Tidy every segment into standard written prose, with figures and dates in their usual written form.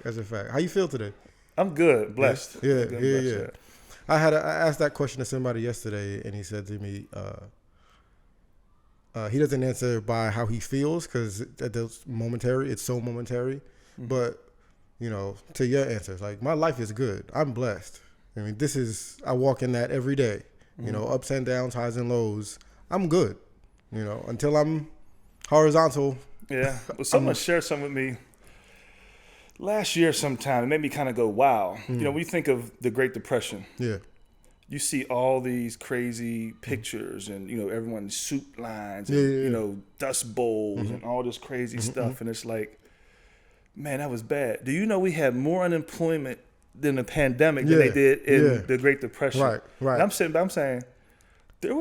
That's a fact. How you feel today? I'm good, blessed. Yeah, Good, yeah, blessed, yeah. I asked that question to somebody yesterday, and he said to me, he doesn't answer by how he feels because it's momentary. It's so momentary. Mm-hmm. But to your answers, like my life is good. I'm blessed. I mean, I walk in that every day. Mm-hmm. Ups and downs, highs and lows. I'm good. Until I'm horizontal. Yeah. Well, someone shared something with me last year sometime. It made me kind of go, wow. Mm. When you think of the Great Depression. Yeah. You see all these crazy pictures and, everyone's soup lines and, dust bowls and all this crazy stuff. And it's like, man, that was bad. Do you know we had more unemployment than the pandemic than they did in the Great Depression? Right. And I'm saying there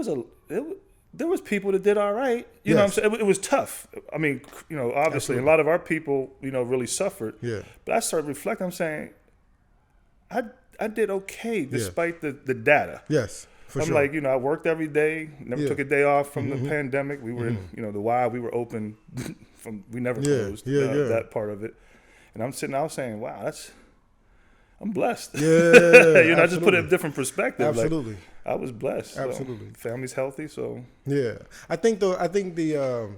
was people that did all right. You know what I'm saying? It was tough. I mean, obviously Absolutely. A lot of our people, really suffered. Yeah. But I started reflecting. I'm saying, I did okay despite the data. Yes, for I'm sure. like, I worked every day, never took a day off from the pandemic. We were in, the Y, we were open we never closed that part of it. And I'm sitting out saying, wow, I'm blessed. Yeah. I just put it in a different perspective. Absolutely. Like, I was blessed. Absolutely. So, family's healthy, so. Yeah. I think the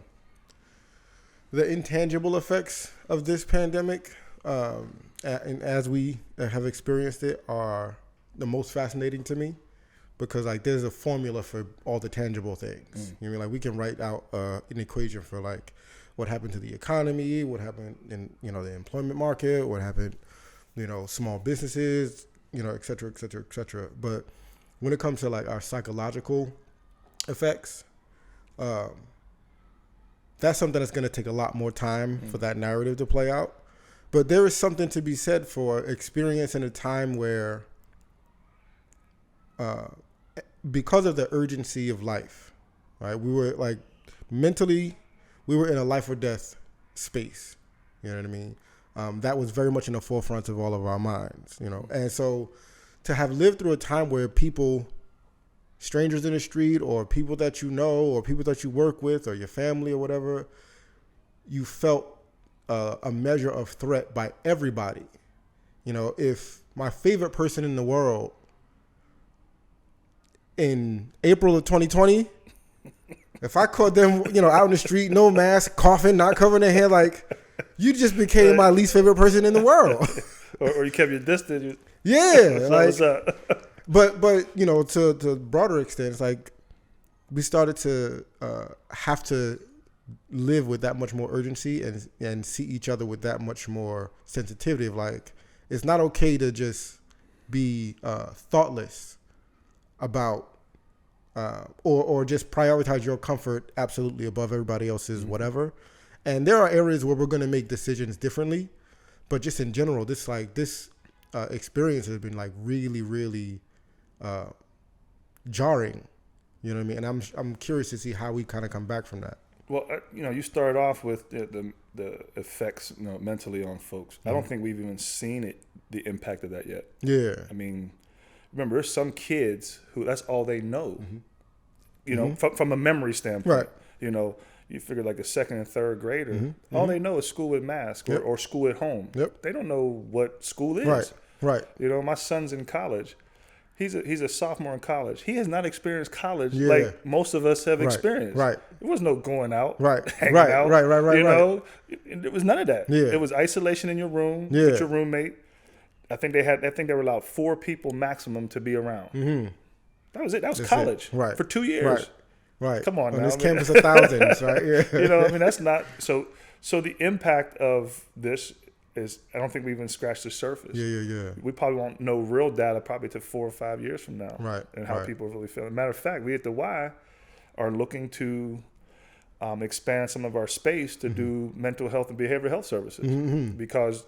intangible effects of this pandemic, and as we have experienced it, are the most fascinating to me because like there's a formula for all the tangible things. Like we can write out an equation for like what happened to the economy, what happened in the employment market, what happened small businesses, et cetera, et cetera, et cetera. But when it comes to like our psychological effects, that's something that's going to take a lot more time for that narrative to play out. But there is something to be said for experiencing a time where, because of the urgency of life, right? We were like mentally, we were in a life or death space. You know what I mean? That was very much in the forefront of all of our minds, And so to have lived through a time where people, strangers in the street or people that you know or people that you work with or your family or whatever, you felt a measure of threat by everybody. If my favorite person in the world in April of 2020, if I caught them, out in the street, no mask, coughing, not covering their hair, like you just became my least favorite person in the world. or you kept your distance. Yeah. What's up? But to broader extent, it's like we started to have to live with that much more urgency and see each other with that much more sensitivity of like, it's not okay to just be thoughtless about or just prioritize your comfort absolutely above everybody else's whatever. And there are areas where we're going to make decisions differently, but just in general, this experience has been like really, really jarring. You know what I mean? And I'm curious to see how we kind of come back from that. Well, you started off with the effects, mentally on folks. I don't think we've even seen the impact of that yet. Yeah. I mean, remember, there's some kids who that's all they know. From a memory standpoint. Right. You figure like a second and third grader, all they know is school with mask or school at home. Yep. They don't know what school is. Right. My son's in college. He's a sophomore in college. He has not experienced college like most of us have experienced. Right. There was no going out, Right. hanging out. Right. There was none of that. Yeah. It was isolation in your room with your roommate. I think they were allowed 4 people maximum to be around. Mm-hmm. That was it. That was college for 2 years. Right. Come on, on now. this campus of thousands, right? Yeah. That's not so. So the impact of this is, I don't think we even scratched the surface. Yeah. We probably won't know real data probably to 4 or 5 years from now. Right. And how people really feel. Matter of fact, we at the Y are looking to expand some of our space to do mental health and behavioral health services because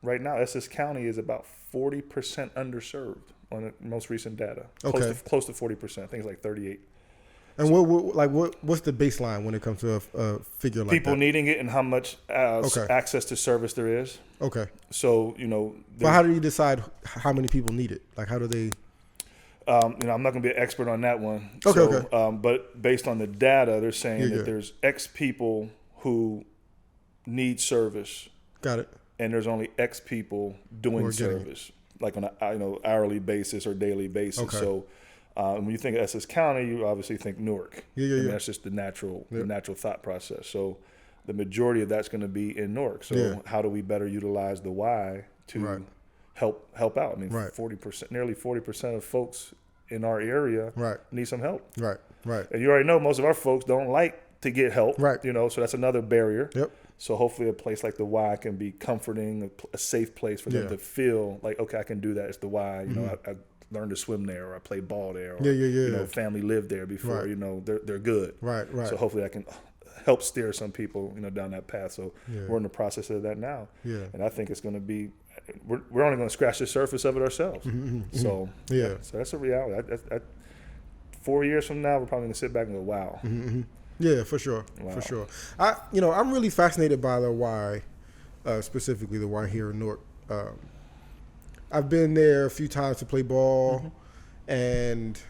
right now Essex County is about 40% underserved on the most recent data. Okay. Close to 40%. I think it's like 38. And what's the baseline when it comes to a figure like people that? needing it and how much access to service there is. Okay. So, But how do you decide how many people need it? Like, how do they? I'm not going to be an expert on that one. Okay. But based on the data, they're saying that there's X people who need service. Got it. and there's only X people doing service, like on a hourly basis or daily basis. Okay. So when you think of Essex County, you obviously think Newark. Yeah. That's just the natural thought process. So the majority of that's going to be in Newark. So how do we better utilize the Y to help out? I mean, 40%, nearly 40% of folks in our area need some help. Right. And you already know most of our folks don't like to get help. Right. So that's another barrier. Yep. So hopefully a place like the Y can be comforting, a safe place for them to feel like, okay, I can do that. It's the Y. I learned to swim there, or I played ball there, or family lived there before. They're good. Right. So hopefully I can help steer some people, down that path. So we're in the process of that now. Yeah. And I think it's going to be, we're only going to scratch the surface of it ourselves. So so that's a reality. 4 years from now, we're probably going to sit back and go, wow. Yeah, for sure. Wow. For sure. I'm really fascinated by the Y, specifically the Y here in Newark. I've been there a few times to play ball, and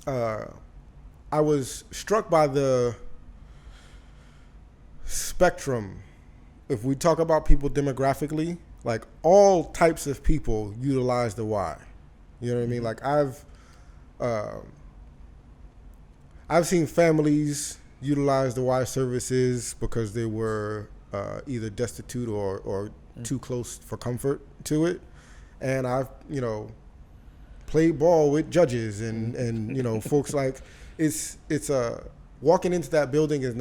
I was struck by the spectrum. If we talk about people demographically, like all types of people utilize the Y. You know what I mean? Like I've seen families utilize the Y services because they were either destitute or too close for comfort to it. And I've, played ball with judges and folks like it's walking into that building is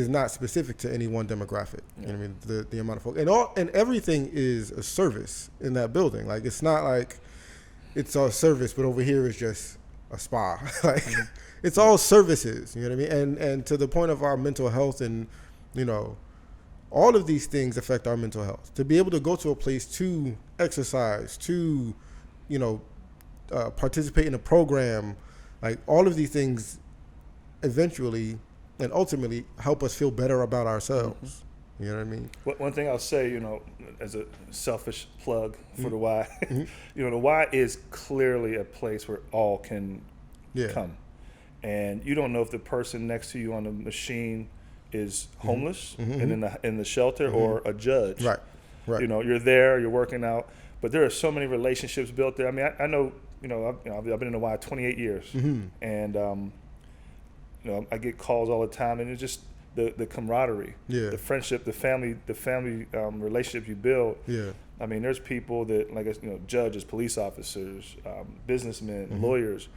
not specific to any one demographic. You know what I mean? The amount of folks and everything is a service in that building. Like it's not like it's a service, but over here is just a spa. Like it's all services. You know what I mean? And to the point of our mental health and all of these things affect our mental health. To be able to go to a place to exercise, to participate in a program, like all of these things eventually and ultimately help us feel better about ourselves. You know what I mean? One thing I'll say, as a selfish plug for the Y, the Y is clearly a place where all can come. And you don't know if the person next to you on the machine is homeless and in the shelter or a judge. Right. You're there, you're working out, but there are so many relationships built there. I mean, I know, I've been in the Y 28 years, and I get calls all the time, and it's just the camaraderie, the friendship, the family relationship you build. Yeah. I mean, there's people that, like, judges, police officers, businessmen, lawyers.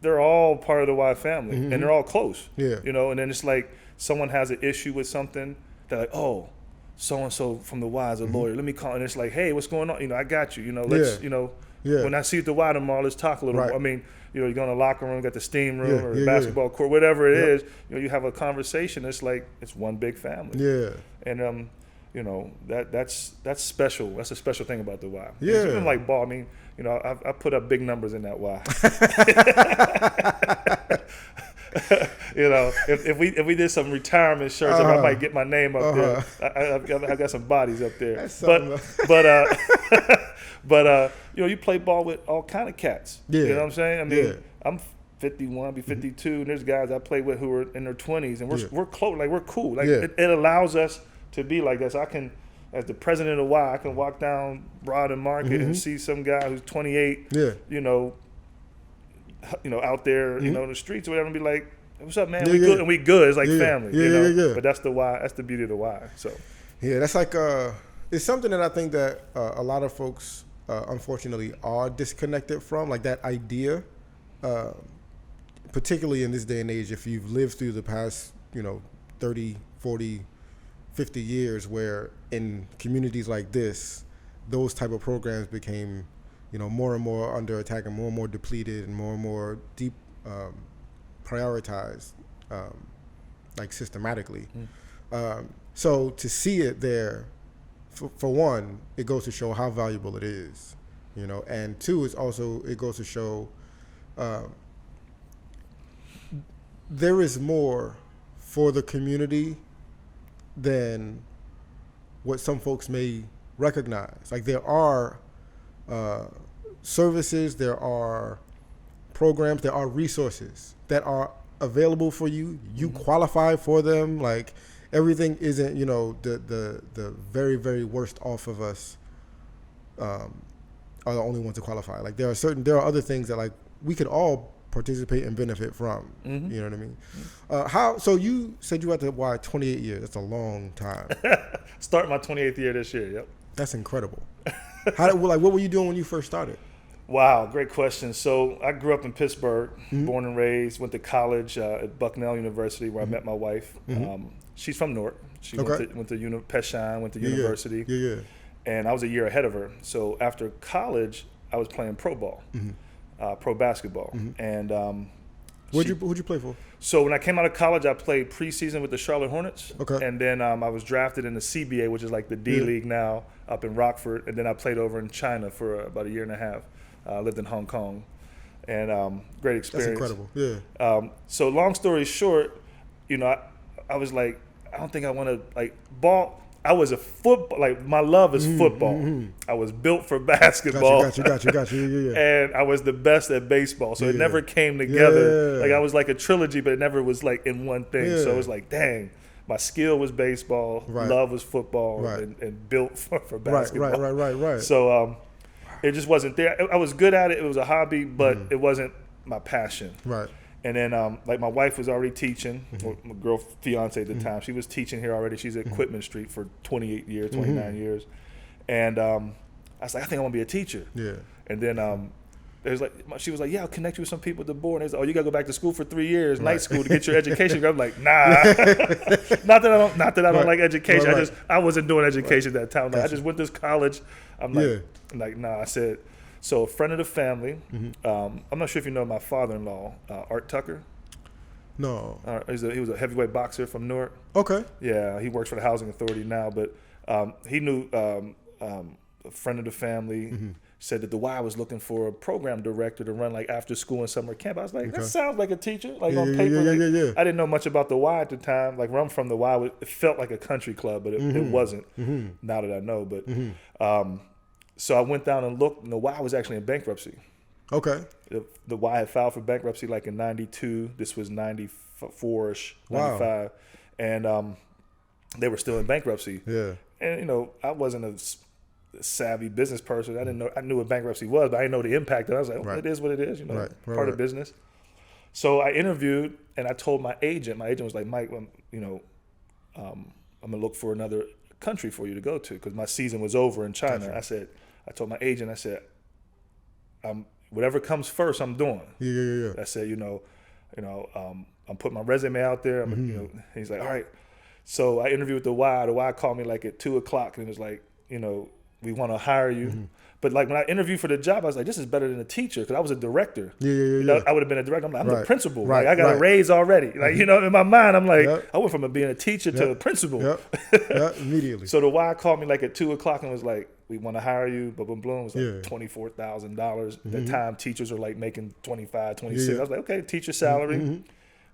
They're all part of the Y family, and they're all close. Yeah. And then it's like someone has an issue with something, they're like, oh, so-and-so from the Y is a lawyer. Let me call. And it's like, hey, what's going on? I got you. Let's, when I see you at the Y tomorrow, let's talk a little more. I mean, you go in the locker room, got the steam room or the basketball court, whatever it is, you have a conversation. It's like, it's one big family. Yeah. And, that's special. That's a special thing about the Y. Yeah. It's even like ball. I mean, I put up big numbers in that Y. If we did some retirement shirts, I might get my name up there. I've got some bodies up there. But you play ball with all kind of cats. Yeah. You know what I'm saying? I mean, I'm 51, I'll be 52, and there's guys I play with who are in their 20s, and we're close, like we're cool. Like it allows us to be like that. So I can, as the president of Y, I can walk down Broad and Market and see some guy who's 28, out there, in the streets or whatever, and be like, "What's up, man? We good?" And we good. It's like family. But that's the Y. That's the beauty of the Y. So that's like it's something that I think that a lot of folks unfortunately are disconnected from, like that idea. Particularly in this day and age, if you've lived through the past, 30, 40, 50 years, where in communities like this, those type of programs became, more and more under attack and more depleted and more deep prioritized, like systematically. So to see it there, for one, it goes to show how valuable it is, and two, it goes to show there is more for the community than what some folks may recognize. Like there are services, there are programs, there are resources that are available for you. You qualify for them. Like everything isn't, you know, the very, very worst off of us are the only ones to qualify. Like there are other things that like we could all participate and benefit from. Mm-hmm. You know what I mean? So you said you were at the Y 28 years. That's a long time. Start my 28th year this year. Yep. That's incredible. What were you doing when you first started? Wow, great question. So I grew up in Pittsburgh, born and raised, went to college at Bucknell University where I met my wife. She's from Newark. She went to Peshawn, went to university. Yeah. And I was a year ahead of her. So after college, I was playing pro ball, pro basketball. And who'd you play for? So when I came out of college, I played preseason with the Charlotte Hornets. Okay. And then I was drafted in the CBA, which is like the D League now, up in Rockford. And then I played over in China for about a year and a half. Lived in Hong Kong. And great experience. That's incredible. Yeah. So long story short, you know, I was like, I don't think I want to, like, ball. I was a football, like, my love is football. I was built for basketball. Got you. Yeah. And I was the best at baseball. So it never came together. Like, I was like a trilogy, but it never was like in one thing. So it was like, dang, my skill was baseball, love was football, and built for basketball. Right. So it just wasn't there. I was good at it. It was a hobby, but it wasn't my passion. Right. And then, like, my wife was already teaching, or my fiance at the time. She was teaching here already. She's at Quitman Street for 28 years, 29 years. And I was like, I think I want to be a teacher. Yeah. And then she was like, yeah, I'll connect you with some people at the board. And they was like, oh, you got to go back to school for 3 years, night school, to get your education. I'm like, nah. not that I don't like education. I wasn't doing education at that time. Like, I just went to college. I'm like, nah. I said, so a friend of the family, I'm not sure if you know my father-in-law, Art Tucker. No. He was a heavyweight boxer from Newark. Okay. Yeah, he works for the Housing Authority now, but he knew a friend of the family said that the Y was looking for a program director to run like after school and summer camp. I was like, that sounds like a teacher, like on paper. Yeah. I didn't know much about the Y at the time. Like where I'm from, the Y, it felt like a country club, but it wasn't. Now that I know, but so I went down and looked, and the Y was actually in bankruptcy. Okay. The Y had filed for bankruptcy like in 92. This was 94-ish, 95. Wow. And they were still in bankruptcy. Yeah. And, you know, I wasn't a savvy business person. I didn't know. I knew what bankruptcy was, but I didn't know the impact of it. I was like, it is what it is, you know, part of business. So I interviewed, and I told my agent. My agent was like, Mike, you know, I'm going to look for another country for you to go to because my season was over in China. Gotcha. I told my agent, I said, whatever comes first, I'm doing. Yeah. I said, I'm putting my resume out there. You know, he's like, all right. So I interviewed with the Y. The Y called me like at 2:00 and was like, you know, we want to hire you. But like when I interviewed for the job, I was like, this is better than a teacher because I was a director. Yeah. I would have been a director. I'm like, I'm the principal. Like I got a raise already. Like, you know, in my mind, I'm like, I went from being a teacher to a principal. Immediately. So the Y called me like at 2:00 and was like, we want to hire you. But Bloom was like $24,000. At the time, teachers were like making 25, 26. I was like, okay, teacher salary.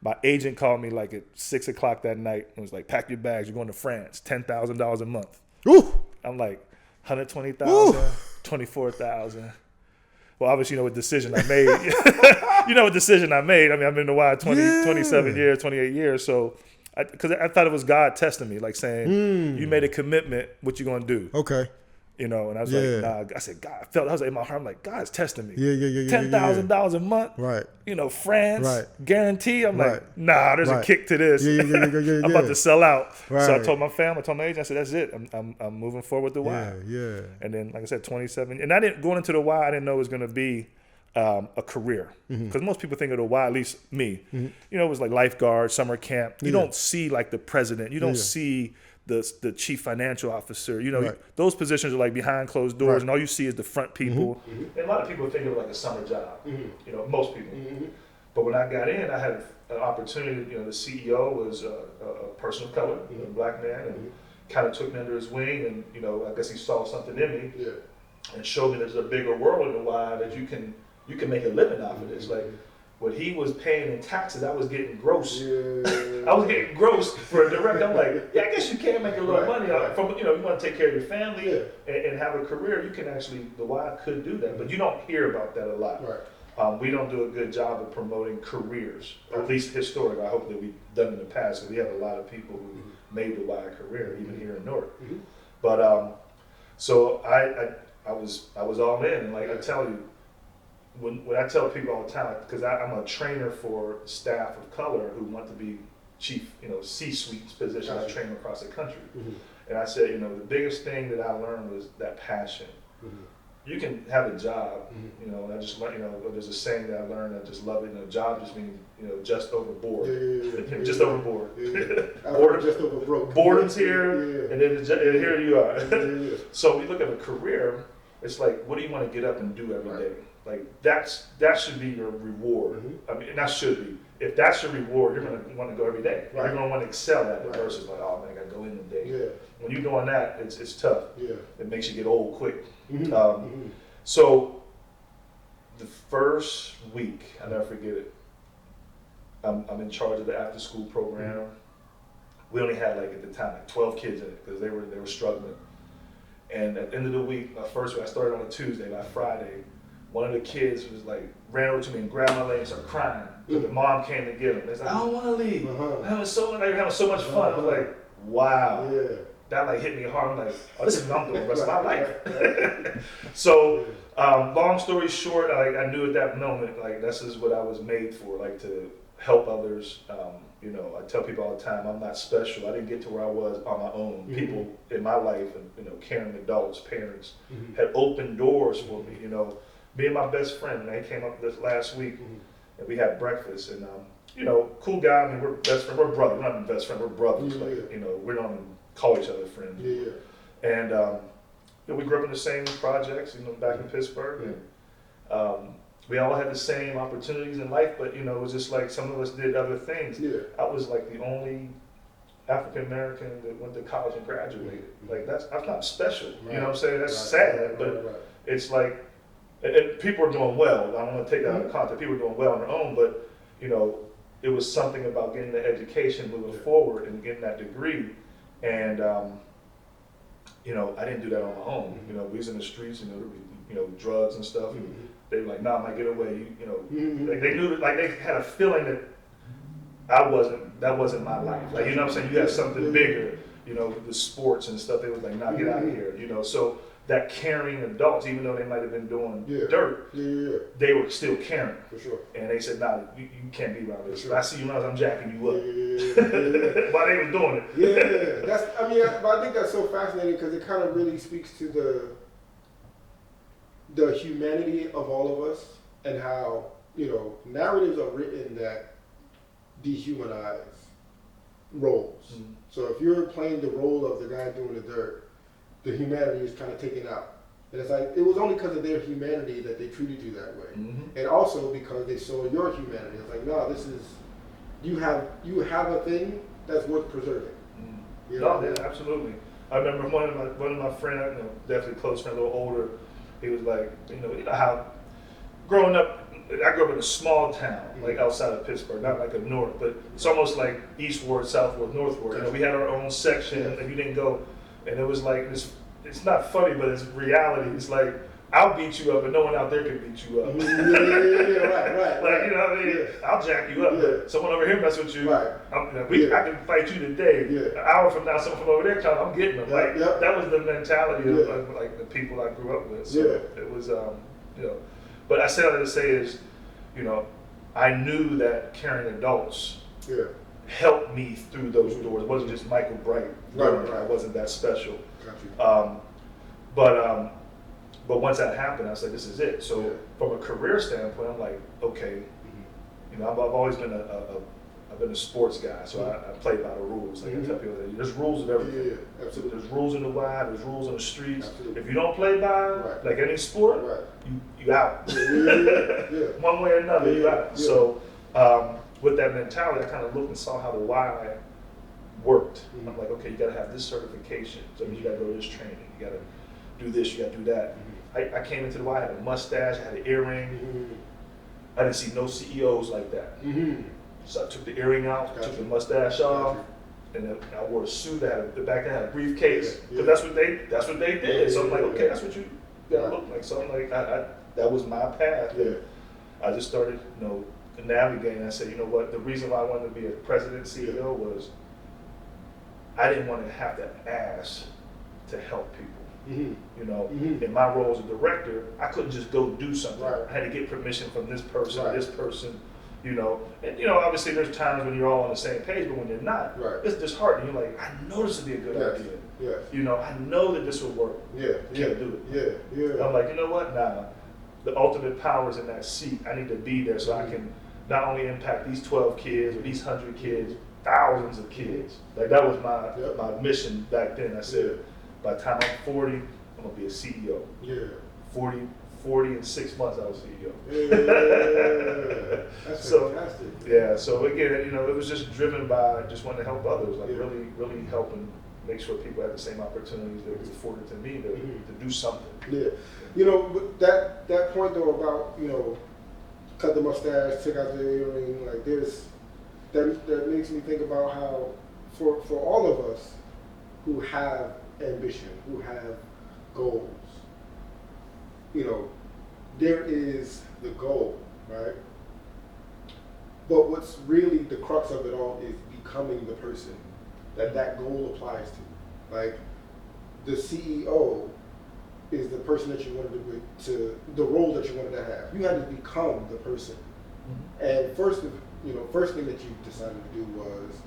My agent called me like at 6:00 that night and was like, pack your bags. You're going to France. $10,000 a month. Ooh. I'm like, 120,000, 24,000. Well, obviously, you know what decision I made. I mean, I've been in the Y 27 years, 28 years. So, because I thought it was God testing me, like saying, you made a commitment, what you going to do? Okay. You know, and I was like, nah. I said, God, I was in my heart, I'm like, God's testing me. Yeah. $10,000 a month. Right. You know, France, guarantee. I'm like, nah, there's a kick to this. I'm about to sell out. Right. So I told my family, I told my agent, I said, that's it. I'm moving forward with the Y. Yeah. And then, like I said, 27. And I didn't, going into the Y, I didn't know it was going to be a career. Because most people think of the Y, at least me, you know, it was like lifeguard, summer camp. You don't see like the president. You don't see the chief financial officer, you know, those positions are like behind closed doors, and all you see is the front people. And a lot of people think of it like a summer job, you know, most people. But when I got in, I had an opportunity. You know, the CEO was a person of color, a black man, and kind of took me under his wing, and you know, I guess he saw something in me, and showed me there's a bigger world in the Y that you can make a living off of this, like. What he was paying in taxes, I was getting gross. I was getting gross for a director. I'm like, I guess you can make a little money from, you know, you want to take care of your family and have a career. You can actually, the Y could do that, but you don't hear about that a lot. We don't do a good job of promoting careers, or at least historic. I hope that we've done in the past, because we have a lot of people who made the Y career, even here in Newark. Mm-hmm. But so I was all in, and like I tell you, when I tell people all the time, because I'm a trainer for staff of color who want to be chief, C-suite position. I train across the country, and I said, the biggest thing that I learned was that passion. You can have a job, and I just there's a saying that I learned. I just love it. Job just means just overboard, just overboard. Boredom, just over broke. Boredom's here, and then here you are. So we look at a career. It's like, what do you want to get up and do every day? Like that should be your reward. I mean, and that should be. If that's your reward, you're gonna want to go every day. You're gonna want to excel at it versus like, oh man, I gotta go in today. When you're doing that, it's tough. It makes you get old quick. So the first week, I'll never forget it. I'm in charge of the after school program. We only had at the time 12 kids in it because they were struggling. And at the end of the week, my first week, I started on a Tuesday. By Friday, one of the kids was ran over to me and grabbed my leg and started crying. So the mom came to get him. They said, I don't want to leave. I'm having so much fun. I was like, wow. That hit me hard. I'm like, oh, this is what I'm doing the rest of my life. So, long story short, I knew at that moment, this is what I was made for, to help others. I tell people all the time, I'm not special. I didn't get to where I was on my own. People in my life, and caring adults, parents, had opened doors for me. Me and my best friend, they came up this last week, and we had breakfast. And cool guy. I mean, we're best friends. We're brothers. We're not even best friends. We're brothers. We don't call each other friends. And we grew up in the same projects, back in Pittsburgh. And we all had the same opportunities in life, but it was just some of us did other things. I was the only African American that went to college and graduated. I'm not special. You know what I'm saying? That's sad, but it's and people are doing well. I don't want to take that out of context. People are doing well on their own, but it was something about getting the education, moving forward, and getting that degree. And I didn't do that on my own. We was in the streets, drugs and stuff. And they were like, "Nah, man, get away." They knew that, they had a feeling that that wasn't my life. You know what I'm saying? You had something bigger. The sports and stuff. They was like, "Nah, get out of here." So that caring adults, even though they might have been doing dirt, they were still caring. For sure. And they said, "Nah, you can't be around this. If I see you around, I'm jacking you up." While they were doing But it. I think that's so fascinating because it kind of really speaks to the humanity of all of us and how narratives are written that dehumanize roles. So if you're playing the role of the guy doing the dirt, the humanity is kind of taken out. And it's it was only because of their humanity that they treated you that way. And also because they saw your humanity. It's no, this is, you have a thing that's worth preserving. Absolutely. I remember one of my friends, definitely close friend, a little older, he was like, how growing up, I grew up in a small town, outside of Pittsburgh, not like a Newark, but it's almost like East Ward, South Ward, North Ward. We had our own section, and you didn't go. And it was it's not funny, but it's reality. It's I'll beat you up, but no one out there can beat you up. Right. You know what I mean? I'll jack you up, but someone over here mess with you. I can fight you today. An hour from now, someone from over there comes, I'm getting them. That was the mentality of the people I grew up with. So it was, But I said all that to say is, I knew that caring adults helped me through those doors. It wasn't just Michael Bright. I wasn't that special. But once that happened, I said, this is it. So from a career standpoint, I'm like, okay, I've always been I've been a sports guy, so I play by the rules. I tell people that there's rules of everything. Absolutely. There's rules in the Y, there's rules in the streets. If you don't play by like any sport, you out. One way or another, you out. So with that mentality, I kind of looked and saw how the Y worked. I'm like, okay, you got to have this certification. So you got to go to this training. You got to do this. You got to do that. I came into the Y, I had a mustache, I had an earring. I didn't see no CEOs like that. So I took the earring out, took the mustache off, and then I wore a suit. Back then I had a briefcase, because that's what they did. So I'm like, okay, that's what you gotta look like. So I'm like, that was my path. I just started, navigating. I said, you know what? The reason why I wanted to be a president CEO was I didn't want to have to ask to help people. Mm-hmm. You know, Mm-hmm. in my role as a director, I couldn't just go do something. Right. I had to get permission from this person, Right. this person. You know, and you know, obviously there's times when you're all on the same page, but when you're not, Right. it's disheartening. You're like, I know this would be a good Yes. idea. Yes. You know, I know that this will work. Yeah. Can't do it. Yeah. Yeah. I'm like, you know what? Nah, the ultimate power is in that seat. I need to be there so I can not only impact these 12 kids or these 100 kids, thousands of kids. Like that was my mission back then. I said, by the time I'm 40, I'm gonna be a CEO. Yeah. 40 in 6 months, I was CEO. Yeah. That's So, fantastic. Yeah, so again, you know, it was just driven by just wanting to help others, like Yeah. really help and make sure people had the same opportunities that was afforded to me to do something. Yeah. You know, but that point though about, you know, cut the mustache, take out the earring, like there's that makes me think about how for all of us who have ambition, who have goals, you know, there is the goal, right? But what's really the crux of it all is becoming the person that goal applies to. Like the CEO is the person that you wanted to the role that you wanted to have. You had to become the person. And first thing that you decided to do was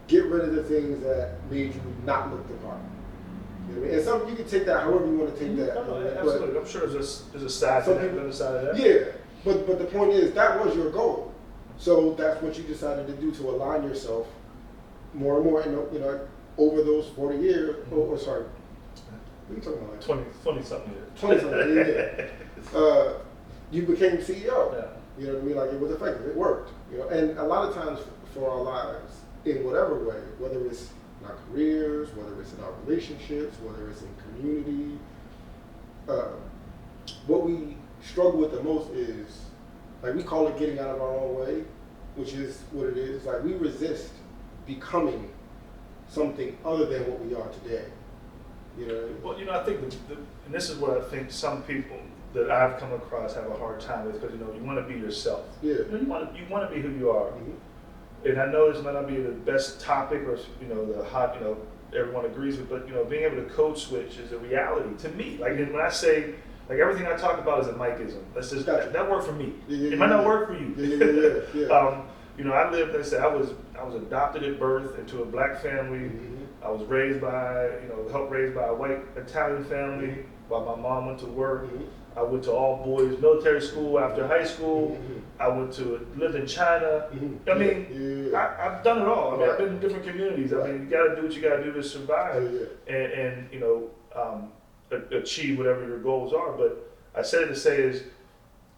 get rid of the things that made you not look the part. You know what I mean? And some you can take that however you want to take that. No, absolutely. I'm sure there's a side to that, another side of that. Yeah, but the point is that was your goal. So that's what you decided to do to align yourself more and more. And you know, over those 40 years, or sorry, what are you talking about? Like 20 something years. 20 something years. You became CEO. Yeah. You know what I mean? Like it was effective. It worked. You know, and a lot of times for our lives, in whatever way, whether it's in our careers, whether it's in our relationships, whether it's in community, what we struggle with the most is, like we call it getting out of our own way, which is what it is. Like we resist becoming something other than what we are today. You know. Well, you know, I think and this is what I think some people that I've come across have a hard time with, because you know you want to be yourself. Yeah. You want to be who you are. And I know this might not be the best topic or you know the hot everyone agrees with, but you know being able to code switch is a reality to me. Like when I say like everything I talk about is a Mikeism. That's just that worked for me. It might not work for you. Yeah. You know, I lived. They said I was adopted at birth into a black family. I was raised by helped raised by a white Italian family while my mom went to work. I went to all boys military school after high school. I lived in China. I mean, I've done it all. I mean, I've been in different communities. I mean, you got to do what you got to do to survive, and achieve whatever your goals are. But I said it to say is,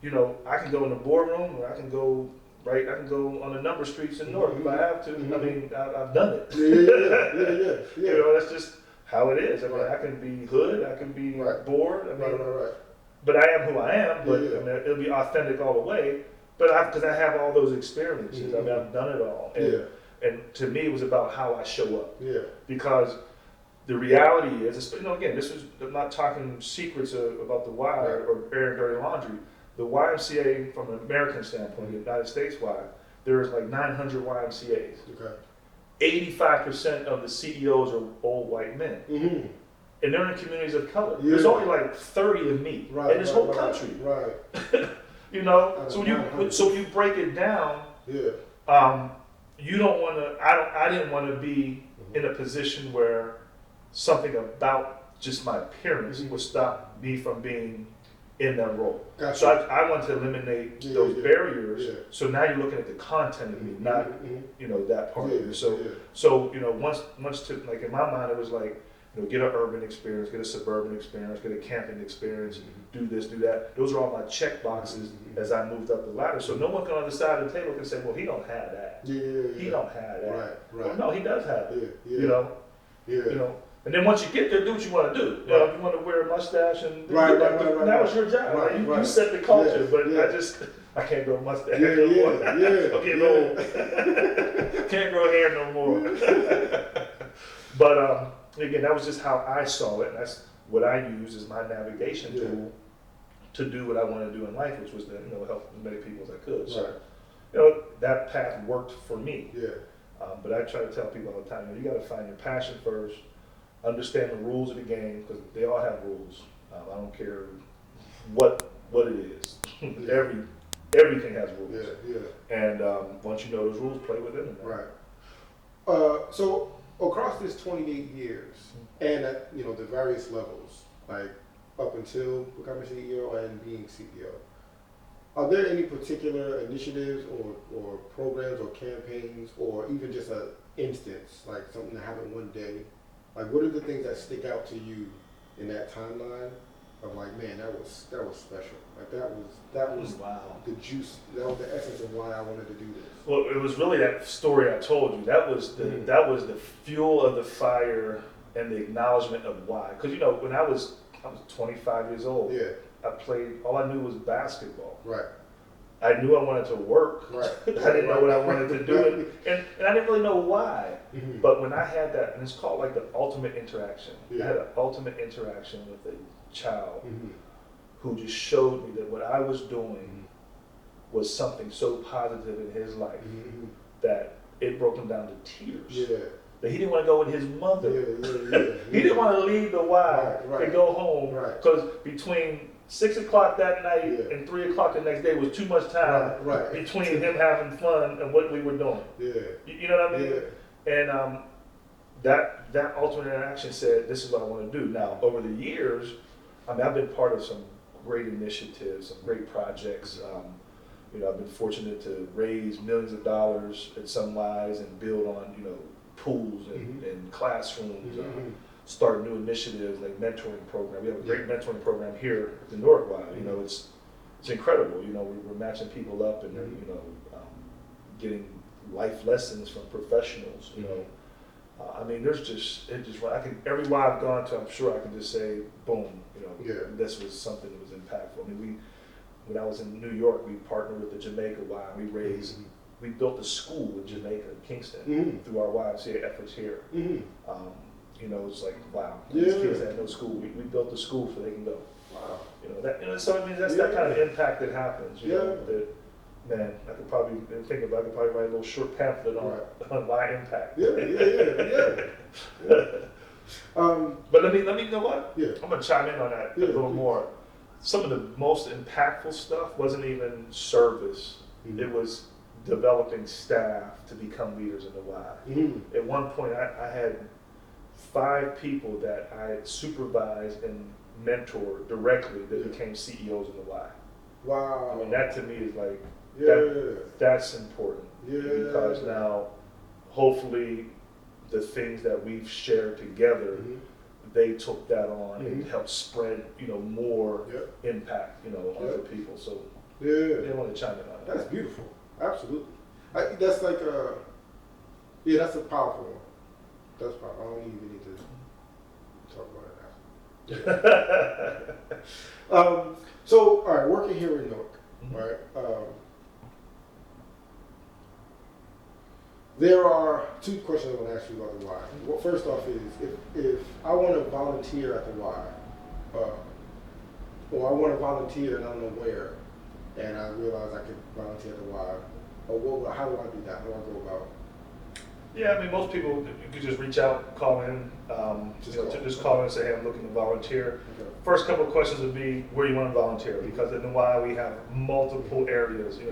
you know, I can go in the boardroom, or I can go on the number streets in Newark if I have to. I mean, I've done it. Yeah. You know, that's just how it is. I mean, I can be hood. I can be bored. I mean, but I am who I am. But I mean, it'll be authentic all the way. But because I have all those experiences. I mean, I've done it all. And to me, it was about how I show up. Because the reality is, you know, again, I'm not talking secrets about the Y or airing dirty laundry. The YMCA, from an American standpoint, the United States wide, there's like 900 YMCAs. 85% of the CEOs are old white men. And they're in communities of color. There's only like 30 of me in this whole country. You know, so when you break it down, you don't want to. I didn't want to be in a position where something about just my appearance would stop me from being in that role. So I want to eliminate those barriers. So now you're looking at the content of me, not that part of it. So you know, once to, like in my mind, it was like, you know, get an urban experience, get a suburban experience, get a camping experience, do this, do that. Those are all my check boxes as I moved up the ladder. So no one can on the side of the table can say, well, he don't have that. He don't have that. Well, no, he does have it. You know. And then once you get there, do what you want to do. You know, if you want to wear a mustache and that was your job. You set the culture, but I can't grow a mustache no more. Okay, no. Can't grow hair no more. But again, that was just how I saw it. And that's what I use as my navigation tool to do what I want to do in life, which was to help as many people as I could. So, you know, that path worked for me. But I try to tell people all the time, you got to find your passion first, understand the rules of the game, because they all have rules. I don't care what it is. Everything has rules. And once you know those rules, play within them. Right. So across this 28 years, and at the various levels, like up until becoming CEO and being CEO, are there any particular initiatives or programs or campaigns or even just an instance, like something that happened one day? Like, what are the things that stick out to you in that timeline of like, man, that was special. Like that was wow. The juice. That was the essence of why I wanted to do this. Well, it was really that story I told you. That was the fuel of the fire and the acknowledgement of why. Because when I was 25 years old. Yeah. I played. All I knew was basketball. Right. I knew I wanted to work. Right. I didn't know what I wanted to do, and I didn't really know why. Mm-hmm. But when I had that, and it's called like the ultimate interaction. Yeah. I had an ultimate interaction with a child Mm-hmm. who just showed me that what I was doing was something so positive in his life that it broke him down to tears. Yeah. That he didn't want to go with his mother. He didn't want to leave the Y and go home because between 6 o'clock that night and 3 o'clock the next day was too much time between him having fun and what we were doing. Yeah. You know what I mean? Yeah. And that ultimate interaction said, this is what I want to do. Now, over the years, I've been part of some great initiatives, some great projects. I've been fortunate to raise millions of dollars at some Ys and build on, pools and classrooms, start new initiatives like mentoring program. We have a great mentoring program here at the Newark Y. It's incredible. We're matching people up and they're, getting life lessons from professionals. Every Y I've gone to, I'm sure I can just say, boom, this was something that was impactful. When I was in New York, we partnered with the Jamaica Y. We built a school in Jamaica, Kingston, through our YMCA efforts here. It's like, wow, these kids had no school. We built a school so they can go. Wow. So that's that kind of impact that happens. That, man, I could probably write a little short pamphlet on my impact. But let me you know what? Yeah. I'm gonna chime in on that a little more. Some of the most impactful stuff wasn't even service. It was developing staff to become leaders in the Y. At one point, I had 5 people that I supervised and mentored directly that became CEOs in the Y. Wow. That to me is like, that's important. Because now, hopefully, the things that we've shared together, they took that on and helped spread, more impact, on other people. So they want to chime in on that. That's beautiful. Absolutely. That's like that's a powerful one. That's powerful. I don't even need to talk about it now. So, all right, working here in Newark, right? There are 2 questions I want to ask you about the Y. Well, first off is, if I want to volunteer at the Y, or I want to volunteer and I don't know where, and I realize I could volunteer at the Y, how do I do that? How do I go about? Yeah, most people, you could just reach out, call in, just call in and say, hey, I'm looking to volunteer. Okay. First couple of questions would be where you want to volunteer, because in the Y we have multiple areas. You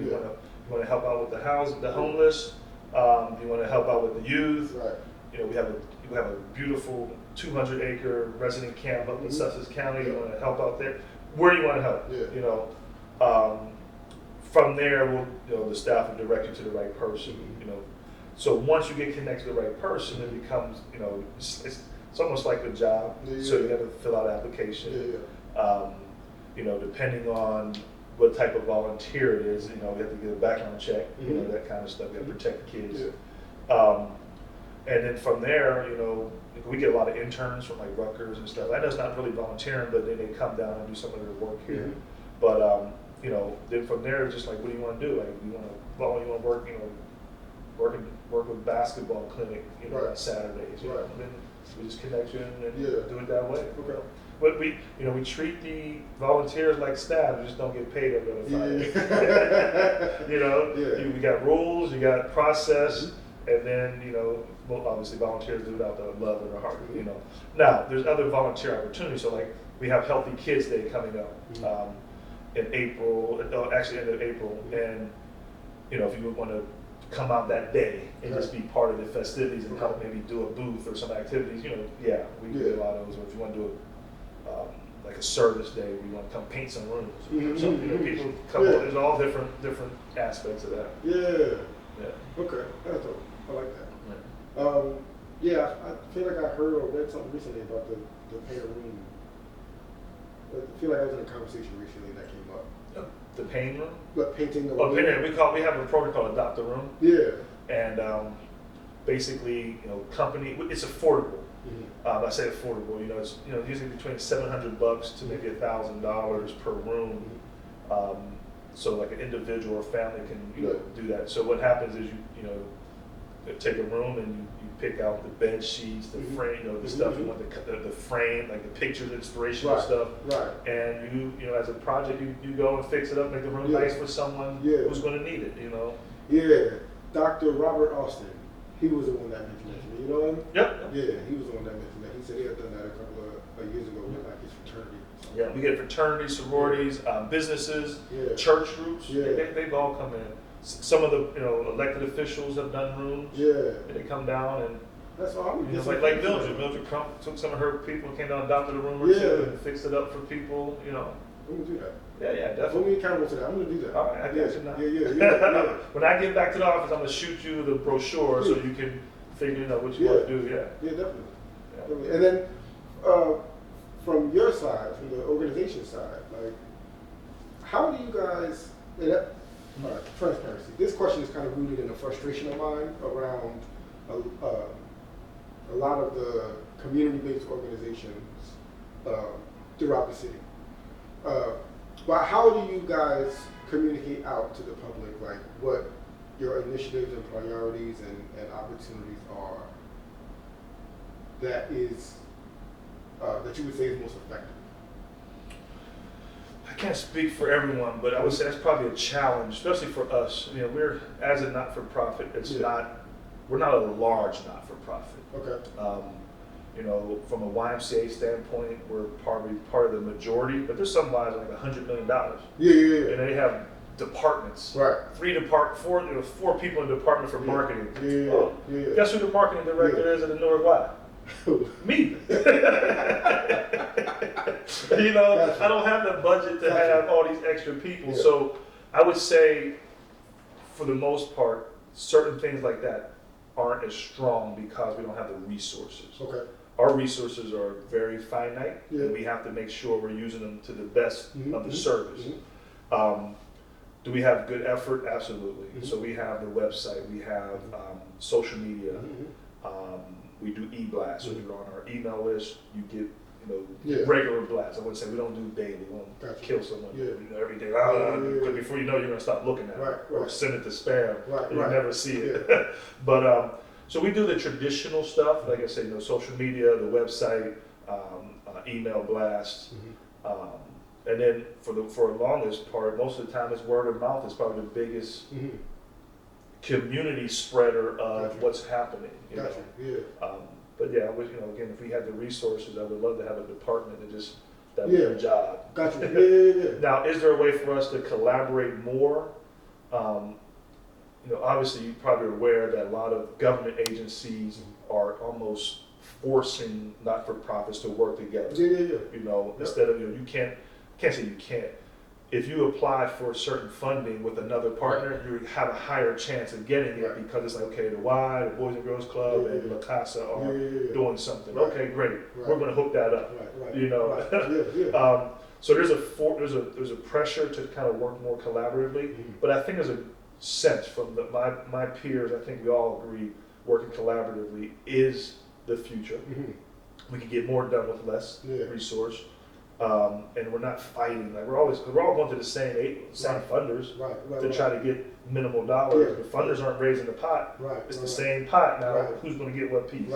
want to help out with the homeless. You want to help out with the youth. Right. We have a beautiful 200-acre resident camp up in Sussex County. You want to help out there. Where do you want to help? From there, the staff will direct you to the right person. So once you get connected to the right person, it becomes, it's almost like a job. So you have to fill out an application. Depending on what type of volunteer it is, we have to get a background check, that kind of stuff. We have to protect the kids. And then from there, we get a lot of interns from like Rutgers and stuff. I know it's not really volunteering, but then they come down and do some of their work here. But then from there, it's just like, what do you want to do? Like, you want to work, work with basketball clinic, on Saturdays. And then we just connect you and do it that way. Okay. But we treat the volunteers like staff. We just don't get paid every other Friday. We got rules, you got process, And then, you know, well, obviously volunteers do it out of love and their heart, you know. Now, there's other volunteer opportunities. So like we have Healthy Kids Day coming up in April, actually end of April. And, you know, if you want to come out that day and just be part of the festivities and help maybe do a booth or some activities, you know, we do a lot of those. Or if you want to do like a service day where you want to come paint some rooms or something, you know, people come on, there's all different aspects of that. Okay, that's dope. I like that. I feel like I heard or read something recently about the paint a room. I feel like I was in a conversation recently that came up. The painting room? But painting a room. room. We have a program called Adopt a Room. Yeah. And basically, you know, company, it's affordable. I say affordable, you know, it's usually between $700 to maybe $1,000 per room. So like an individual or family can do that. So what happens is you take a room and you pick out the bed sheets, the frame, you know, the stuff you want, the frame, like the pictures, inspirational stuff. Right. And you know, as a project, you go and fix it up, make the room nice for someone who's going to need it. You know. Yeah. Dr. Robert Austin, he was the one that mentioned that to me. You know him? Yep. Yeah, he was the one that mentioned that. He said he had done that a couple of years ago with like his fraternity. Yeah, we get fraternities, sororities, businesses, church groups. They've all come in. Some of the elected officials have done rooms. And they come down and that's all. Like Mildred. Mildred Crump took some of her people and came down, adopted a room or two, and fixed it up for people. You know. I'm gonna do that. Yeah, definitely. Hold me accountable to that. I'm gonna do that. All right, I got you now. Yeah. When I get back to the office, I'm gonna shoot you the brochure so you can figure out what you want to do. Yeah, definitely. And then from your side, from the organization side, like, how do you guys? Transparency. This question is kind of rooted in a frustration of mine around a lot of the community-based organizations throughout the city. But how do you guys communicate out to the public, like what your initiatives and priorities and opportunities are that you would say is most effective? I can't speak for everyone, but I would say that's probably a challenge, especially for us. You know, we're as a not-for-profit. We're not a large not-for-profit. Okay. You know, from a YMCA standpoint, we're probably part of the majority, but there's some Ys like $100 million. Yeah. And they have departments. Right. Four people in the department for marketing. Yeah. Guess who the marketing director is at the Newark Y? Me. You know, gotcha. I don't have the budget to have all these extra people. Yeah. So I would say, for the most part, certain things like that aren't as strong because we don't have the resources. Okay. Our resources are very finite, and we have to make sure we're using them to the best of the service. Do we have good effort? Absolutely. So we have the website, we have social media, we do e-blasts. So if you're on our email list, you get regular blasts. I wouldn't say we don't do daily. We don't kill someone every day. But before you know, you're going to stop looking at it or send it to spam. You'll never see it. But so we do the traditional stuff, like I say, social media, the website, email blasts, and then for the longest part, most of the time, it's word of mouth is probably the biggest community spreader of what's happening. You know? But yeah, again, if we had the resources, I would love to have a department that would do their job. Now, is there a way for us to collaborate more? Obviously, you're probably aware that a lot of government agencies are almost forcing not-for-profits to work together. Instead of you can't say you can't. If you apply for certain funding with another partner, you have a higher chance of getting it because it's like, okay, the Y, the Boys and Girls Club, and La Casa are doing something. Okay, great. We're going to hook that up. So there's a pressure to kind of work more collaboratively, but I think there's a sense from my peers. I think we all agree working collaboratively is the future. We can get more done with less resource. And we're not fighting. Like we're all going to the same funders to try to get minimal dollars. The funders aren't raising the pot. It's the same pot now. Who's going to get what piece?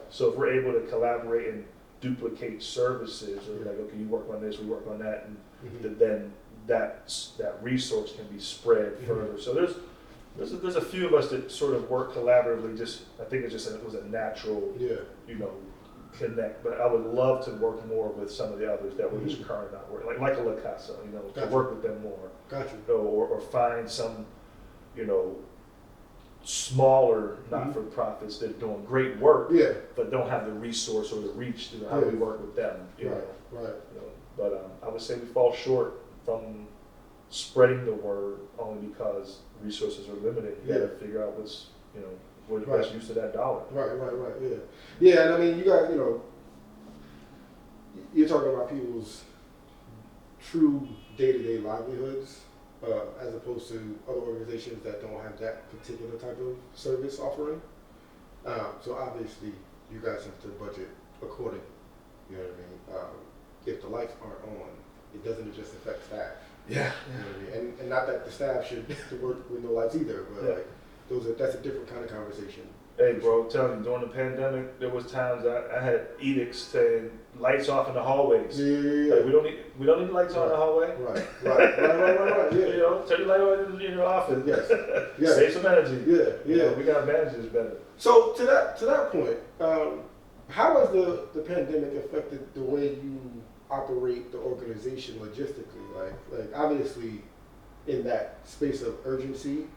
So if we're able to collaborate and duplicate services, or like, okay, you work on this, we work on that, and then that resource can be spread further. So There's a few of us that sort of work collaboratively. I think it was a natural, connect. But I would love to work more with some of the others that were just current not working, like a La Casa, to work with them more. Gotcha. Or find some, smaller not-for-profits that are doing great work, but don't have the resource or the reach. How do we work with them? Right. But I would say we fall short from spreading the word only because resources are limited. You got to figure out what's the best use of that dollar. Right. Yeah, and I mean, you got you're talking about people's true day-to-day livelihoods. As opposed to other organizations that don't have that particular type of service offering. So obviously, you guys have to budget accordingly. You know what I mean? If the lights aren't on, it doesn't just affect staff. Yeah. You know what I mean? And not that the staff should work with no lights either, but that's a different kind of conversation. Hey, bro, I'm telling you, during the pandemic, there was times I had edicts saying lights off in the hallways. Yeah. Like, we don't need lights on in the hallway. Right. Yeah. Turn your light on in your office. Yes. Save some energy. Yeah. We got advantages better. So to that point, how has the pandemic affected the way you operate the organization logistically? Like obviously, in that space of urgency,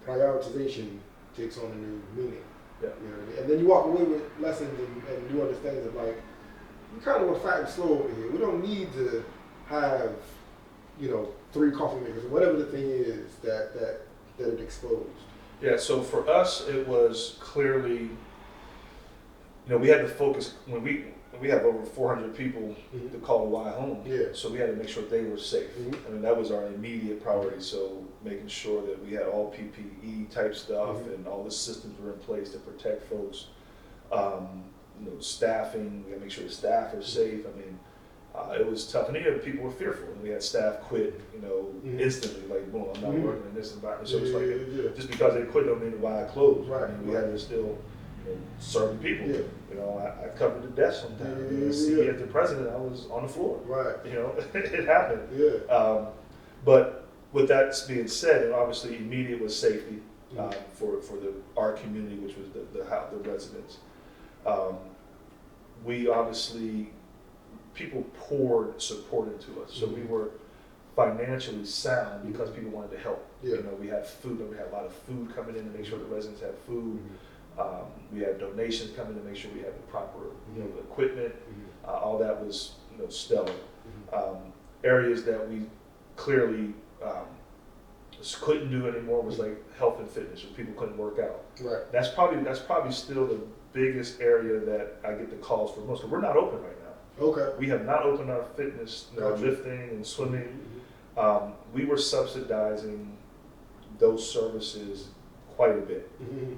prioritization takes on a new meaning. Yeah. You know what I mean? And then you walk away with lessons and new understandings of like, we kind of were fat and slow over here. We don't need to have, 3 coffee makers or whatever the thing is that it exposed. Yeah, so for us, it was clearly, we had to focus when we have over 400 people to call a Y home. Yeah. So we had to make sure they were safe. I mean, that was our immediate priority. So making sure that we had all PPE type stuff and all the systems were in place to protect folks. Staffing, we had to make sure the staff are safe. I mean, it was tough. And people were fearful. And we had staff quit, instantly, like, boom, I'm not working in this environment. So it's like, just because they quit don't mean the Y closed. Right. I mean, we had to still serving people. Yeah. I covered the desk sometimes. See, as the president, I was on the floor. Right. It happened. Yeah. But with that being said, and obviously immediate was safety for our community, which was the residents. We obviously, people poured support into us, so we were financially sound because people wanted to help. Yeah. We had food, and we had a lot of food coming in to make sure the residents had food. We had donations coming to make sure we had the proper equipment. All that was stellar. Areas that we clearly couldn't do anymore was like health and fitness, where people couldn't work out. Right. That's probably still the biggest area that I get the calls for most. Because we're not open right now. Okay. We have not opened our fitness, lifting and swimming. We were subsidizing those services quite a bit.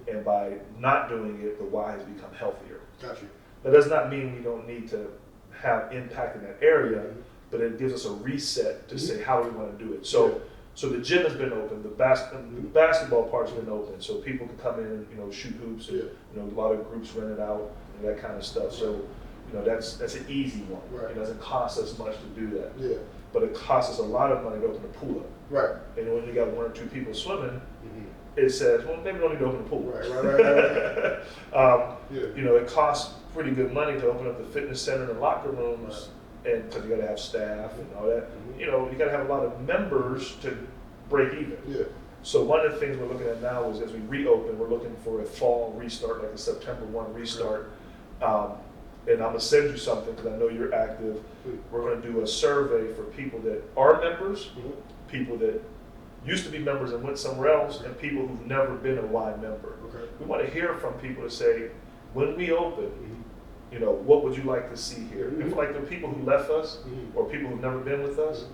And by not doing it, the Y has become healthier. Got you. That does not mean we don't need to have impact in that area, but it gives us a reset to say how we want to do it. So the gym has been open, the basketball park's been open, so people can come in and shoot hoops. And, a lot of groups rent it out and that kind of stuff. So that's an easy one. Right. It doesn't cost us much to do that. Yeah. But it costs us a lot of money to open the pool up. Right. And when you got 1 or 2 people swimming, it says, well, maybe we don't need to open the pool. Right. It costs pretty good money to open up the fitness center and the locker rooms, and because you got to have staff and all that. You got to have a lot of members to break even. Yeah. So one of the things we're looking at now is as we reopen, we're looking for a fall restart, like a September 1 restart. And I'm gonna send you something because I know you're active. We're gonna do a survey for people that are members, people that used to be members and went somewhere else, and people who've never been a Y member. Okay. We want to hear from people to say, when we open, what would you like to see here? And for like the people who left us or people who've never been with us,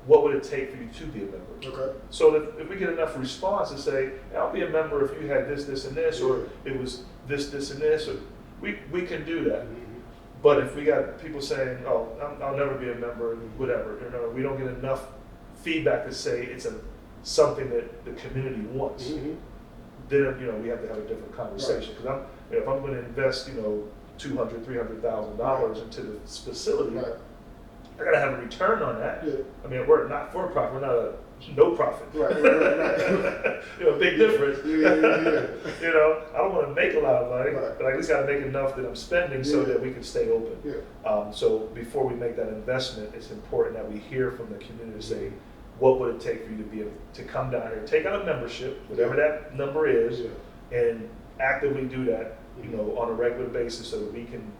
what would it take for you to be a member? Okay. So that if we get enough response to say, hey, I'll be a member if you had this, this, and this, or it was this, this, and this, or we can do that. But if we got people saying, oh, I'll never be a member, whatever, we don't get enough feedback to say it's something that the community wants, then we have to have a different conversation. Because if I'm going to invest $200,000, $300,000 into this facility, I gotta have a return on that. Yeah. I mean, we're not for profit. We're not a no profit. Right. You know, big difference. Yeah. You know, I don't want to make a lot of money, Right. but I at least gotta make enough that I'm spending so Yeah. that we can stay open. Yeah. So before we make that investment, it's important that we hear from the community to say, what would it take for you to be able to come down here, take out a membership, whatever that number is, and actively do that, you know, on a regular basis so that we can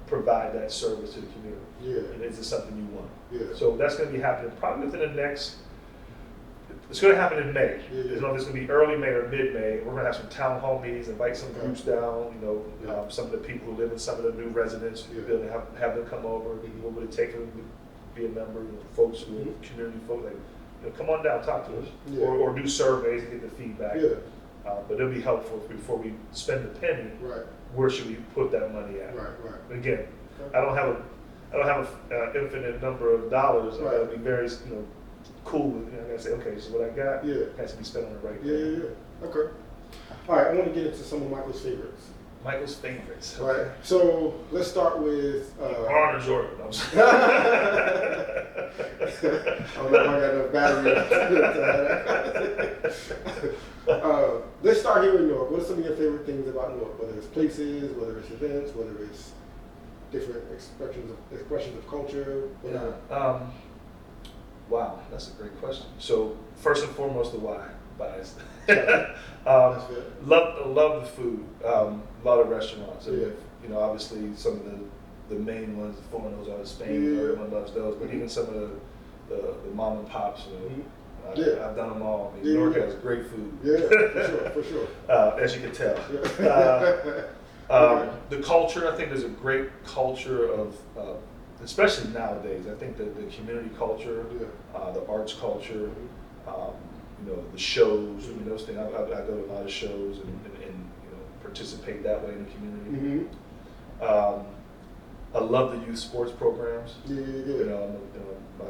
provide that service to the community. Yeah. And is it something you want? Yeah. So that's going to be happening probably within the next, it's going to happen in May. Yeah. I don't know if it's going to be early May or mid-May. We're going to have some town hall meetings, invite some groups down, you know, some of the people who live in some of the new residents, building, have them come over. What would it take for them to be a member? You know, folks who are community folks, like, you know, come on down, talk to us, or do surveys and get the feedback. Yeah. But it'll be helpful before we spend a penny. Right. Where should we put that money at? Right. But again, I don't have an infinite number of dollars. I gotta be very, you know, cool with it. I gotta say, okay, so what I got has to be spent on the right thing. Yeah. Okay. All right. I want to get into some of Michael's favorites. Michael's favorites. All right. So let's start with. Arnold Jordan. I'm sorry. I don't know if I got enough battery. Let's start here in Newark. What are some of your favorite things about Newark? Whether it's places, whether it's events, whether it's different expressions of culture, whatever. Wow, that's a great question. So first and foremost, the why. Biased. Love the food. A lot of restaurants. You know, obviously some of the main ones, the Fornos out of Spain. Everyone loves those. But even some of the mom and pops. I've done them all. I mean, Newark has great food. Yeah, for sure. As you can tell. The culture, I think there's a great culture of, especially nowadays, I think that the community culture, the arts culture, you know, the shows, I mean, those things. I go to a lot of shows and you know, participate that way in the community. I love the youth sports programs. You know,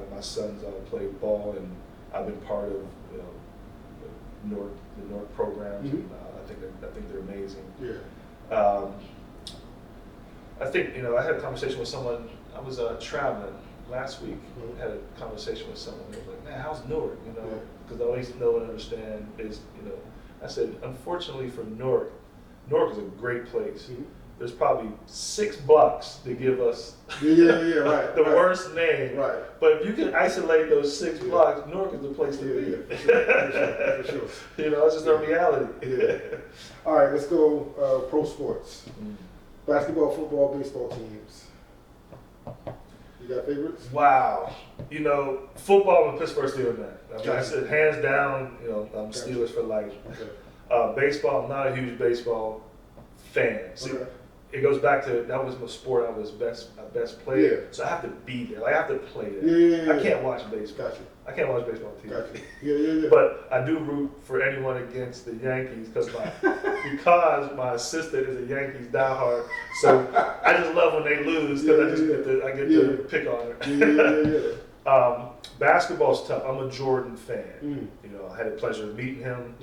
my sons play ball, and I've been part of, you know, the Newark programs. And, I think they're amazing. I think, you know, I had a conversation with someone. I was traveling last week. Had a conversation with someone. They was like, "Man, how's Newark?" You know, because all I used to know and understand is, you know, I said, unfortunately for Newark is a great place. There's probably 6 blocks to give us the worst name. Right. But if you can isolate those 6 blocks, Newark is the place to be. For sure. You know, it's just a reality. All right, let's go pro sports. Basketball, football, baseball teams. You got favorites? Wow. You know, football and Pittsburgh Steelers, man. I mean, I said hands down, you know, I'm Steelers for life. Baseball, I'm not a huge baseball fan. See, it goes back to, that was my sport I was best player. So I have to be there. Like, I have to play there. I can't watch baseball. I can't watch baseball on TV. But I do root for anyone against the Yankees because my assistant is a Yankees diehard. So I just love when they lose because I get to pick on her. Basketball's tough. I'm a Jordan fan. You know, I had the pleasure of meeting him.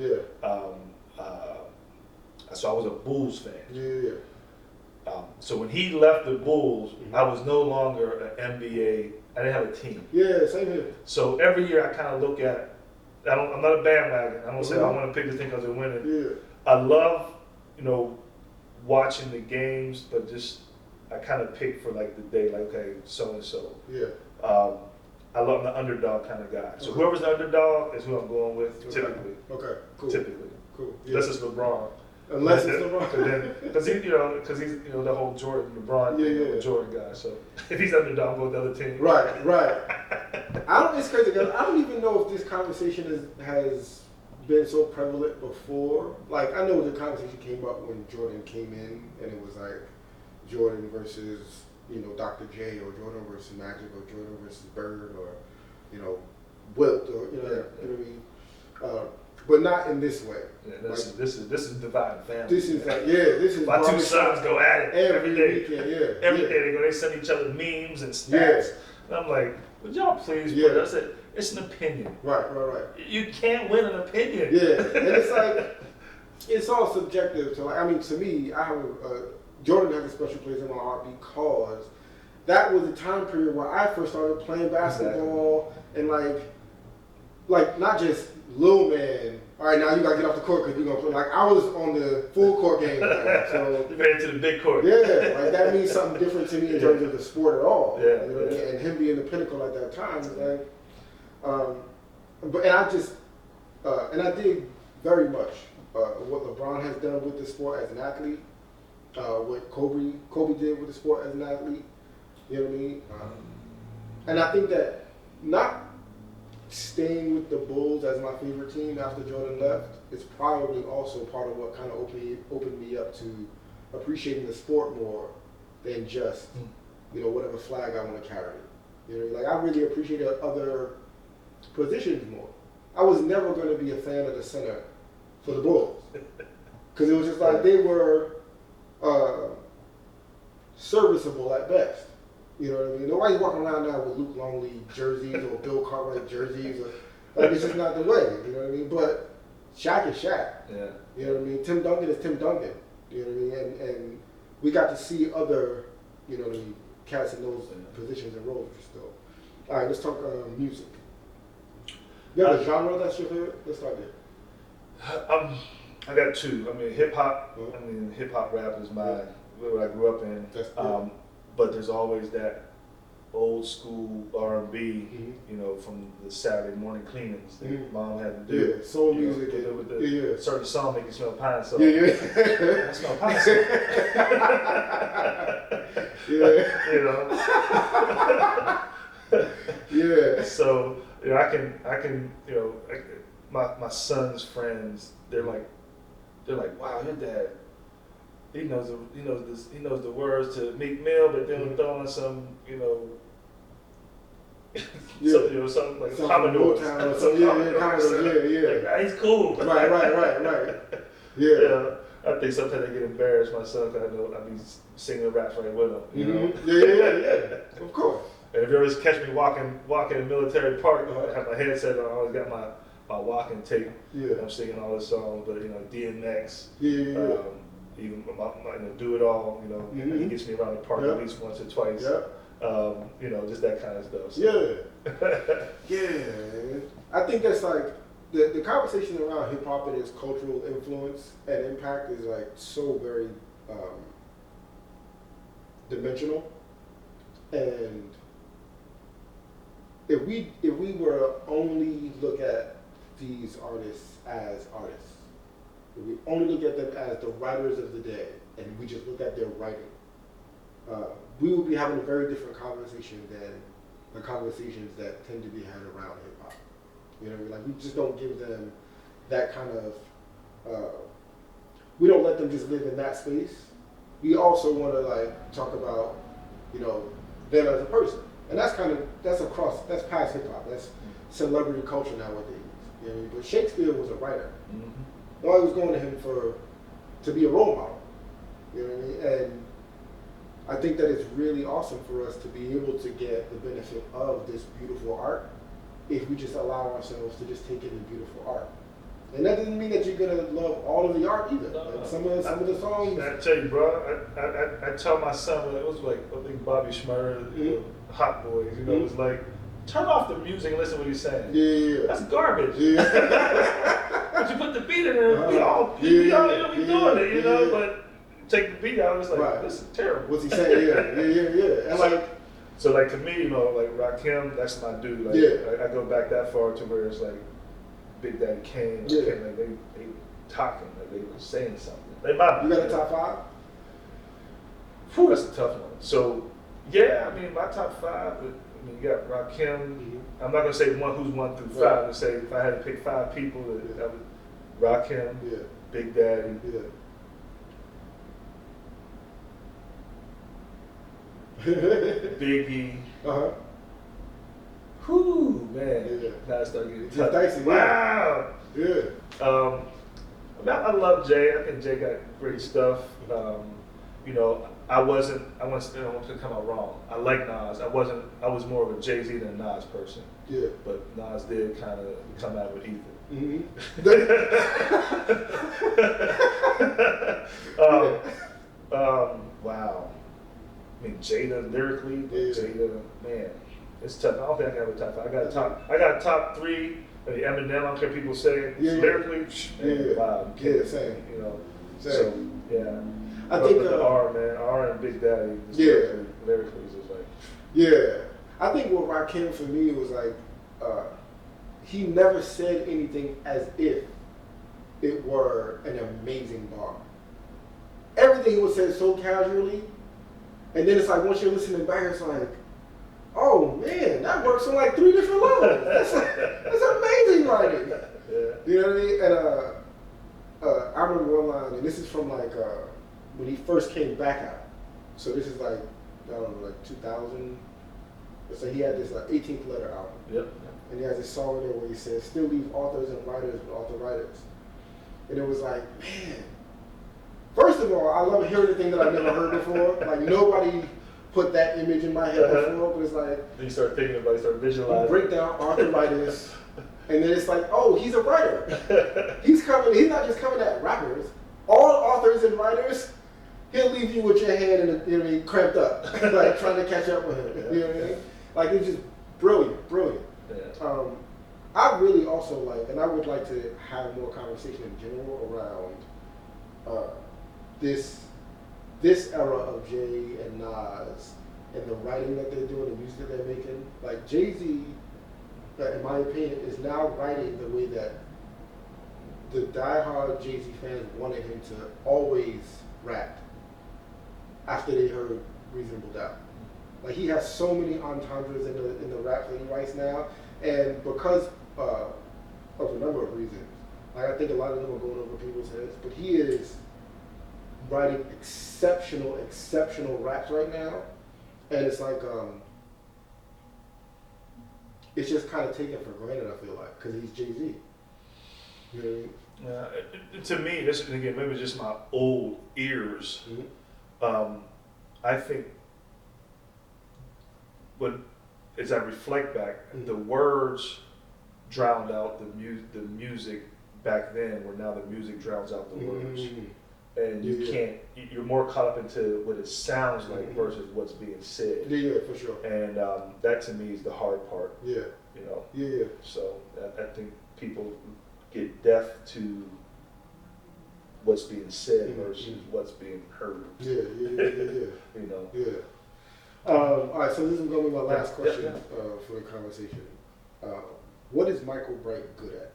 So I was a Bulls fan. So when he left the Bulls, I was no longer an NBA. I didn't have a team. Same here. So every year I kind of look at, I'm not a bandwagon. I don't say I want to pick this thing because they're winning. I love, you know, watching the games, but just I kind of pick for like the day, like, okay, so and so. I love the underdog kind of guy. So whoever's the underdog is who I'm going with typically. Cool. Typically. Cool. Unless it's LeBron. Unless it's LeBron. Because he's, you know, the whole Jordan, LeBron thing, the Jordan guy. So if he's underdog, I'll go with the other team. Right. It's crazy because I don't even know if this conversation has been so prevalent before. Like, I know the conversation came up when Jordan came in, and it was like Jordan versus, you know, Dr. J, or Jordan versus Magic, or Jordan versus Bird, or, you know, Wilt, or, you know what I mean? But not in this way. This is divided family. This is my 2 sons go at it every day. Weekend, every day they send each other memes and stats. And I'm like, would y'all please put it? I said, it's an opinion. Right. You can't win an opinion. And it's like, it's all subjective. So, like, I mean, to me, Jordan has a special place in my heart because that was the time period where I first started playing basketball and like not just little man. All right, now you gotta get off the court because you're gonna play. Like I was on the full court game now, so you ran to the big court. Yeah, like that means something different to me in terms of the sport at all. Yeah, you know what I mean? And him being the pinnacle at that time, like, and I dig very much what LeBron has done with the sport as an athlete, what Kobe did with the sport as an athlete. You know what I mean? And I think that not staying with the Bulls as my favorite team after Jordan left is probably also part of what kind of opened me up to appreciating the sport more than just, whatever flag I want to carry. You know, like I really appreciated other positions more. I was never going to be a fan of the center for the Bulls because it was just like they were serviceable at best. You know what I mean? Nobody's walking around now with Luke Longley jerseys or Bill Cartwright jerseys. Like it's just not the way. You know what I mean? But Shaq is Shaq. Yeah. You know what I mean? Tim Duncan is Tim Duncan. You know what I mean? And we got to see other, cats in those positions and roles still. All right, let's talk music. You have a genre that's your favorite? Let's start there. I got two. I mean, hip hop. Hip hop rap is what I grew up in. That's good. But there's always that old school R&B, from the Saturday morning cleanings that Mom had to do. Yeah, soul music. With the certain song make you smell pine salt. Yeah. I smell pine salt. Yeah. So I can my son's friends they're like wow, your dad. He knows the words to Meek Mill, but then throw in some something like Commodores. Yeah. He's cool. Right. Yeah. I think sometimes I get embarrassed myself. I be singing raps right with him. Yeah. Of course. And if you ever catch me walking in Military Park, I have my headset on. I always got my walking tape. Yeah. I'm singing all the songs, but DMX. Yeah. Even Do It All, he gets me around the park at least once or twice. Just that kind of stuff. So. Yeah. I think that's like the conversation around hip hop and its cultural influence and impact is like so very dimensional. And if we were to only look at these artists as artists, if we only look at them as the writers of the day, and we just look at their writing, we would be having a very different conversation than the conversations that tend to be had around hip hop. You know what I mean? Like we just don't give them that kind of. We don't let them just live in that space. We also want to talk about, them as a person, and that's past hip hop. That's celebrity culture nowadays. You know what I mean? But Shakespeare was a writer. Mm-hmm. Nobody was going to him to be a role model. You know what I mean? And I think that it's really awesome for us to be able to get the benefit of this beautiful art if we just allow ourselves to just take it in beautiful art. And that doesn't mean that you're gonna love all of the art either. Like some of the songs. I tell you, bro, I tell my son, it was like I think Bobby Shmurda, Hot Boys, it was like, turn off the music and listen to what he's saying. Yeah. That's garbage. Yeah. But you put the beat in there, we all doing it, but take the beat out, it's like, this is terrible. What's he saying? Yeah. And so to me, like Rakim, that's my dude. I go back that far to where it's like Big Daddy Kane, they talking, like they were saying something. You got a top five? Whew, that's a tough one. So, my top five, you got Rakim. Mm-hmm. I'm not going to say who's 1 through 5. I'm going to say if I had to pick 5 people, that would Rakim, Big Daddy. Biggie. Whew, man. Now I start getting tough. Dicey, wow. Yeah. I love Jay. I think Jay got great stuff. I want to come out wrong. I like Nas. I was more of a Jay-Z than a Nas person. Yeah. But Nas did kind of come out with Ether. Mm-hmm. Wow. mean, Jada lyrically, but Yeah. Jada, man, it's tough. I don't think I have a top 5. I got top 3. Maybe Eminem, I don't care what people say. Yeah. Lyrically, man, wow. Yeah, same. You know, Same. so yeah. I But think the R, man, R and Big Daddy. Yeah. Lyrically is just like. Yeah, I think what Rakim for me was like, he never said anything as if it were an amazing bar. Everything was said so casually, and then it's like once you're listening back, it's like, oh man, that works on like 3 different levels. That's amazing writing. Yeah. You know what I mean? And I remember one line, and this is from like when he first came back out. So this is like, I don't know, like 2000. So he had this 18th Letter album. Yep. And he has this song in there where he says, still leave authors and writers with author writers. And it was like, man, first of all, I love hearing the thing that I've never heard before. Like nobody put that image in my head before, but it's like, Then you start thinking about it, you start you visualizing. break down author writers, and then it's like, oh, he's a writer. He's not just coming at rappers. All authors and writers, he'll leave you with your hand and, you know what I mean, cramped up, like trying to catch up with him. You know what I mean? Like it's just brilliant. Yeah. I really also like, and I would like to have more conversation in general around this era of Jay and Nas and the writing that they're doing, the music that they're making. Like Jay-Z, in my opinion, is now writing the way that the diehard Jay-Z fans wanted him to always rap after they heard Reasonable Doubt. Like he has so many entendres in the rap that he writes now, and because of a number of reasons, like I think a lot of them are going over people's heads, but he is writing exceptional raps right now, and it's like it's just kind of taken for granted. I feel like because he's Jay-Z. You know what I mean? To me, this again maybe just my old ears. Mm-hmm. I think as I reflect back, the words drowned out the music back then, where now the music drowns out the words. And you can't, you're more caught up into what it sounds like versus what's being said. Yeah, for sure. And that to me is the hard part. Yeah. You know? Yeah. So I think people get deaf to what's being said versus what's being heard. Yeah. You know? Yeah. All right, so this is going to be my last question for the conversation. What is Michael Bright good at?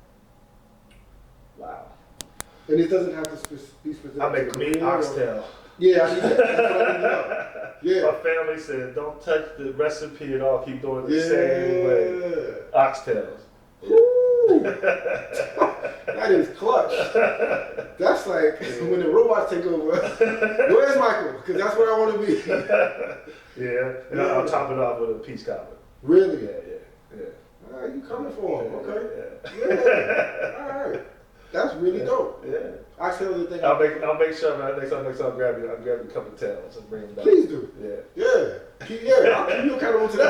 Wow. And it doesn't have to be specific. I make meat oxtail. Yeah, I need that. That's what I need to know. Yeah. My family said, don't touch the recipe at all. Keep doing it the same way. Oxtails. Woo. That is clutch. That's like when the robots take over. Where's Michael? Because that's where I want to be. And I'll top it off with a peach cobbler. Really? Yeah. All right, you coming for him? Okay. Yeah. All right. That's really dope. Yeah. Oxtail is the thing. I'll make sure next time I'll grab a couple of tails and bring them back. Please do. Yeah. I'll keep you accountable to that.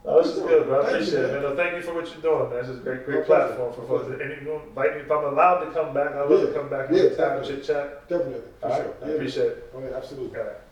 This is good, bro. I appreciate it, man. Thank you for what you're doing, man. This is a great platform for folks. And if you invite me, if I'm allowed to come back, I'd love to come back and have a time, chit chat. Definitely. For sure. I appreciate it. Oh, yeah, absolutely. All right.